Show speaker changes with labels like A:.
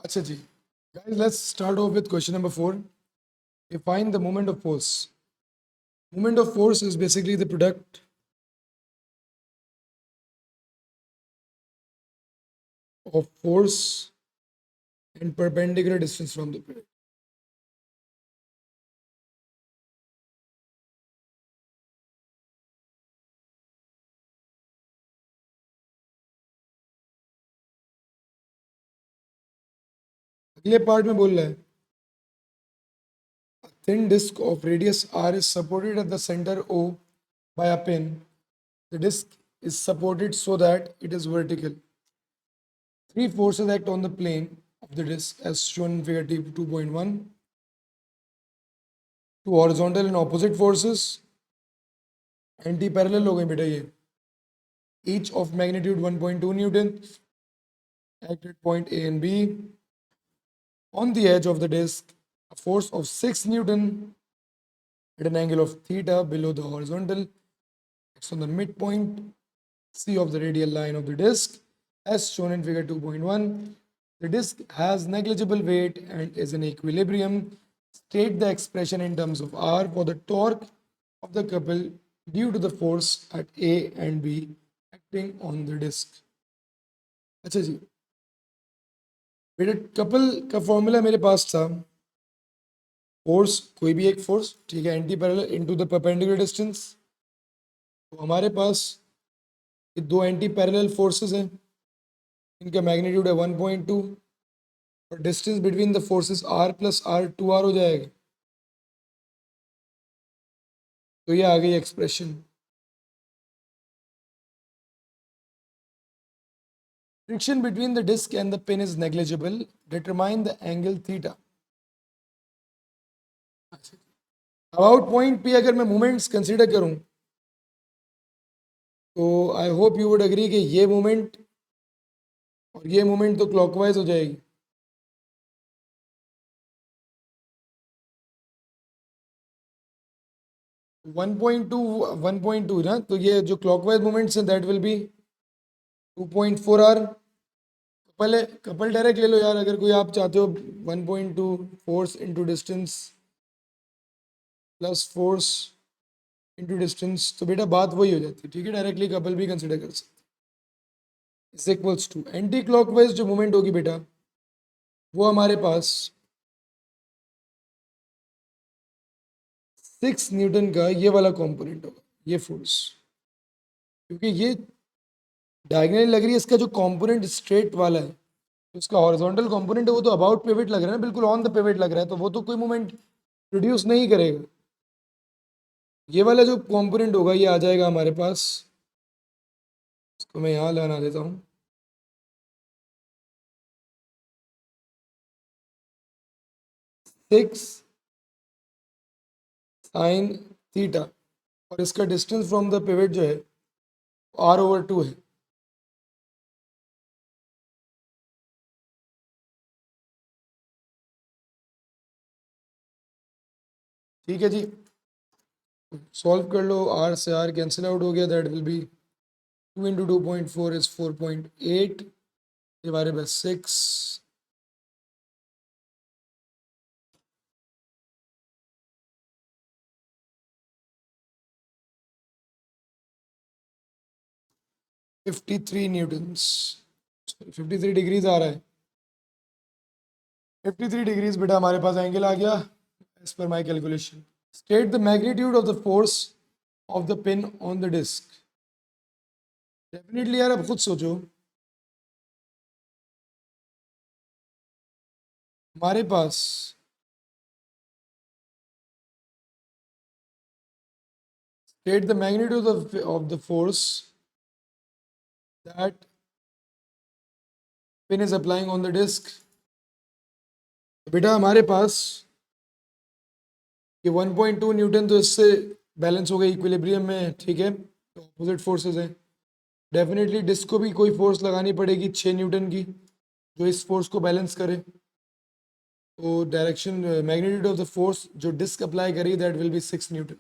A: अच्छा जी, guys, let's start off with question number 4. Define the moment of force. Moment of force is basically the product of force and perpendicular distance from the pivot. अगले part में बोल रहा है a thin disc of radius r is supported at the center O by a pin. The disc is supported so that it is vertical. Three forces act on the plane of the disc as shown in figure 2.1. Two horizontal and opposite forces anti-parallel हो गए बेटा ये, each of magnitude 1.2 Newton act at point A and B. On the edge of the disc, a force of 6 Newton at an angle of theta below the horizontal acts on the midpoint C of the radial line of the disc as shown in figure 2.1. The disc has negligible weight and is in equilibrium. State the expression in terms of R for the torque of the couple due to the force at A and B acting on the disc. अच्छा जी, बेटा couple का formula मेरे पास था force, कोई भी एक force, ठीक है, anti parallel into the perpendicular distance. तो हमारे पास ये दो एंटी पैरेलल फोर्सेस हैं, इनका मैग्नीट्यूड है 1.2 और distance between the forces r plus r 2r हो जाएगा. तो ये आ गई expression. Friction between the disc and the pin is negligible. Determine the angle theta. About point पे अगर मैं मोमेंट्स कंसीडर करूं तो I hope you would agree कि ये मोमेंट और ये मोमेंट तो क्लॉकवाइज हो जाएगी. वन पॉइंट टू ना, तो ये जो क्लॉकवाइज मोमेंट्स हैं दैट विल बी 2.4 r. पहले कपल डायरेक्ट ले लो यार, अगर कोई आप चाहते हो 1.2 force into distance plus force into distance, तो बेटा बात वही हो जाती है. ठीक है, डायरेक्टली कपल भी कंसिडर कर सकते. Is equals to anti clockwise जो मोमेंट होगी बेटा वो हमारे पास 6 न्यूटन का ये वाला कंपोनेंट होगा, ये फोर्स, क्योंकि ये डायगनली लग रही है. इसका जो कंपोनेंट स्ट्रेट वाला है, उसका हॉरिजॉन्टल कंपोनेंट है, वो तो अबाउट पिवट लग रहा है ना, बिल्कुल ऑन द पिवट लग रहा है, तो वो तो कोई मोमेंट प्रोड्यूस नहीं करेगा. ये वाला जो कंपोनेंट होगा ये आ जाएगा हमारे पास, इसको मैं यहाँ लगा देता हूँ, 6 साइन थीटा, और इसका डिस्टेंस फ्रॉम द पिवट जो है r/2 है. ठीक है जी, सॉल्व कर लो. r से r कैंसिल आउट हो गया, that will be 2 into 2.4 is 4.8 divided by 6. $53 newtons, 53 degrees आ रहा है. 53 डिग्रीज बेटा हमारे पास एंगल आ गया as per my calculation. State the magnitude of the force of the pin on the disc. Definitely यार अब खुद सोचो, हमारे पास state the magnitude of the force that pin is applying on the disc. बेटा हमारे पास ये 1.2 न्यूटन तो इससे बैलेंस हो गई इक्विलिब्रियम में. ठीक है, तो अपोजिट फोर्सेस हैं. डेफिनेटली डिस्क को भी कोई फोर्स लगानी पड़ेगी 6 न्यूटन की, जो इस फोर्स को बैलेंस करे. तो direction magnitude of the force जो डिस्क अप्लाई करी दैट विल बी 6 न्यूटन.